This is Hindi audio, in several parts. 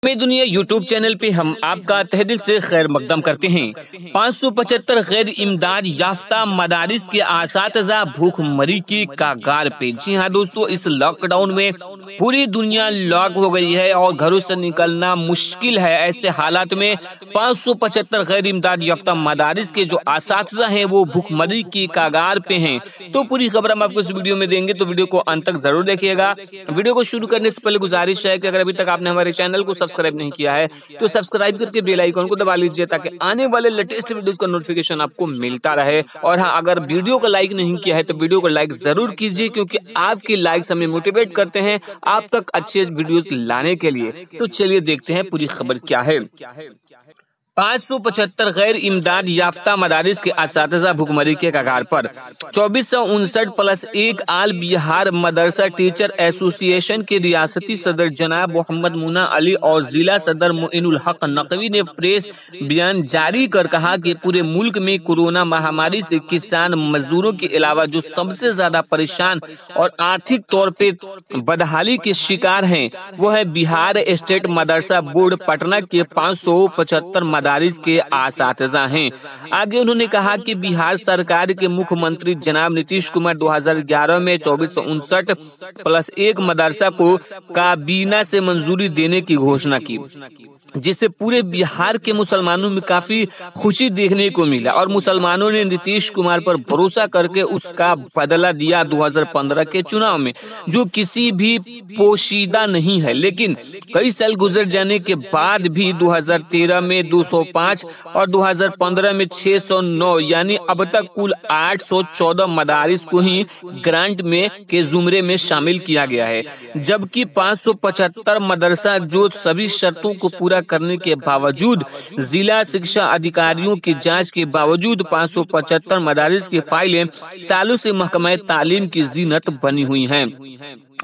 में दुनिया यूट्यूब चैनल पे हम आपका तहे दिल से खैर मकदम करते हैं। 575 गैर इमदाद याफ्ता मदारिस के असातिज़ा भूखमरी की कगार पे। जी हाँ दोस्तों, इस लॉकडाउन में पूरी दुनिया लॉक हो गई है और घरों से निकलना मुश्किल है। ऐसे हालात में 575 गैर इमदाद याफ्ता मदारिस के जो असातिज़ा हैं वो भूखमरी की कगार पे हैं। तो पूरी खबर हम आपको इस वीडियो में देंगे, तो वीडियो को अंत तक जरूर देखिएगा। वीडियो को शुरू करने से पहले गुजारिश है कि अगर अभी तक आपने हमारे चैनल को सब्सक्राइब नहीं किया है तो सब्सक्राइब करके बेल आइकन को दबा लीजिए ताकि आने वाले लेटेस्ट वीडियोस का नोटिफिकेशन आपको मिलता रहे। और हाँ, अगर वीडियो को लाइक नहीं किया है तो वीडियो को लाइक जरूर कीजिए, क्योंकि आपके लाइक्स हमें मोटिवेट करते हैं आप तक अच्छे वीडियोस लाने के लिए। तो चलिए देखते हैं पूरी खबर क्या है। 575 गैर इमदाद याफ्ता मदारिस के असातिज़ा भूखमरी के कगार पर। 2459+1 आल बिहार मदरसा टीचर एसोसिएशन के रियासती सदर जनाब मोहम्मद मुन्ना अली और जिला सदर मोइनुल हक नकवी ने प्रेस बयान जारी कर कहा कि पूरे मुल्क में कोरोना महामारी से किसान मजदूरों के अलावा जो सबसे ज्यादा परेशान और आर्थिक तौर पे बदहाली के शिकार हैं वो है बिहार स्टेट मदरसा बोर्ड पटना के 575 मदारिस के असातिज़ा हैं। आगे उन्होंने कहा कि बिहार सरकार के मुख्यमंत्री जनाब नीतीश कुमार 2011 में 2459+1 मदरसा को काबीना से मंजूरी देने की घोषणा की, जिससे पूरे बिहार के मुसलमानों में काफी खुशी देखने को मिला और मुसलमानों ने नीतीश कुमार पर भरोसा करके उसका बदला दिया 2015 के चुनाव में, जो किसी भी पोशीदा नहीं है। लेकिन कई साल गुजर जाने के बाद भी 2013 में 205 और 2015 में 609 यानी अब तक कुल 814 मदारिस को ही ग्रांट में के जुमरे में शामिल किया गया है, जबकि 575 मदरसा जो सभी शर्तों को पूरा करने के बावजूद जिला शिक्षा अधिकारियों की जांच के बावजूद 575 मदारिस की फाइलें सालों से महकमा तालीम की जीनत बनी हुई हैं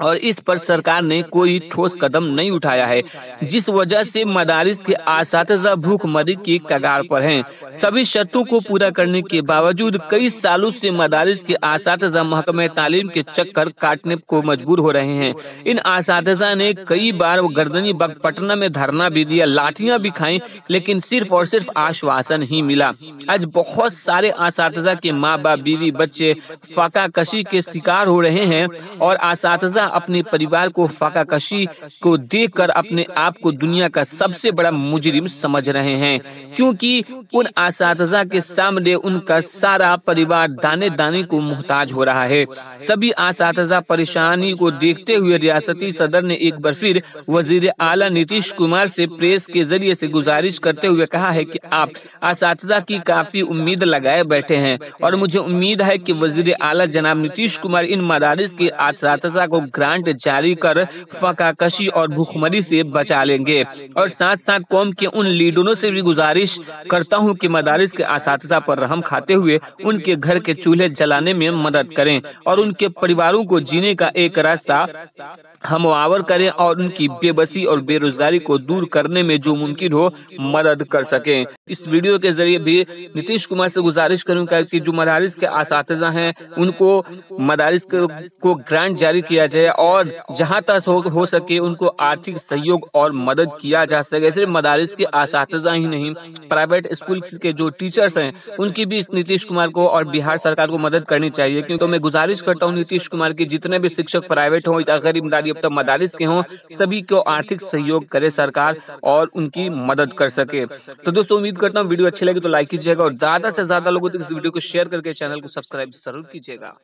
और इस पर सरकार ने कोई ठोस कदम नहीं उठाया है, जिस वजह से मदारिस के असातिज़ा भूखमरी की कगार पर हैं। सभी शर्तों को पूरा करने के बावजूद कई सालों से मदारिस के असातिज़ा महकमा तालीम के चक्कर काटने को मजबूर हो रहे हैं। इन असातिज़ा ने कई बार गर्दनी बग पटना में धरना भी दिया, लाठियां भी खाई, लेकिन सिर्फ और सिर्फ आश्वासन ही मिला। आज बहुत सारे असातिज़ा के माँ बाप, बीवी, बच्चे फाका कशी के शिकार हो रहे हैं और असातिज़ा अपने परिवार को फाका कशी को देखकर अपने आप को दुनिया का सबसे बड़ा मुजरिम समझ रहे हैं, क्योंकि उन असातिज़ा के सामने उनका सारा परिवार दाने दाने को मुहताज हो रहा है। सभी असातिज़ा परेशानी को देखते हुए रियासती सदर ने एक बार फिर वजीर आला नीतीश कुमार से प्रेस के जरिए से गुजारिश करते हुए कहा है कि आप असातिज़ा की काफी उम्मीद लगाए बैठे हैं और मुझे उम्मीद है कि वजीर आला जनाब नीतीश कुमार इन मदारिस के असातिज़ा को ग्रांट जारी कर फकाकशी और भूखमरी से बचा लेंगे। और साथ साथ कौम के उन लीडरों से भी गुजारिश करता हूं कि मदारिस के असातिज़ा पर रहम खाते हुए उनके घर के चूल्हे जलाने में मदद करें और उनके परिवारों को जीने का एक रास्ता हमवार करें और उनकी बेबसी और बेरोजगारी को दूर करने में जो मुमकिन हो मदद कर सकें। इस वीडियो के जरिए भी नीतीश कुमार से गुजारिश करूंगा कि जो मदारिस के असातिज़ा हैं उनको मदारिस को ग्रांट जारी किया जाए और जहां तक हो सके उनको आर्थिक सहयोग और मदद किया जा सके। सिर्फ मदारिस के असातिज़ा ही नहीं, प्राइवेट स्कूल के जो टीचर्स हैं उनकी भी नीतीश कुमार को और बिहार सरकार को मदद करनी चाहिए, क्योंकि मैं गुजारिश करता हूँ नीतीश कुमार के जितने भी शिक्षक प्राइवेट हों या गैर इमदादी अब तक मदारिस के हों, सभी को आर्थिक सहयोग करे सरकार और उनकी मदद कर सके। तो दोस्तों, उम्मीद करता हूँ वीडियो अच्छी लगी तो लाइक कीजिएगा और ज्यादा से ज्यादा लोगों तक इस वीडियो को शेयर करके चैनल को सब्सक्राइब जरूर कीजिएगा।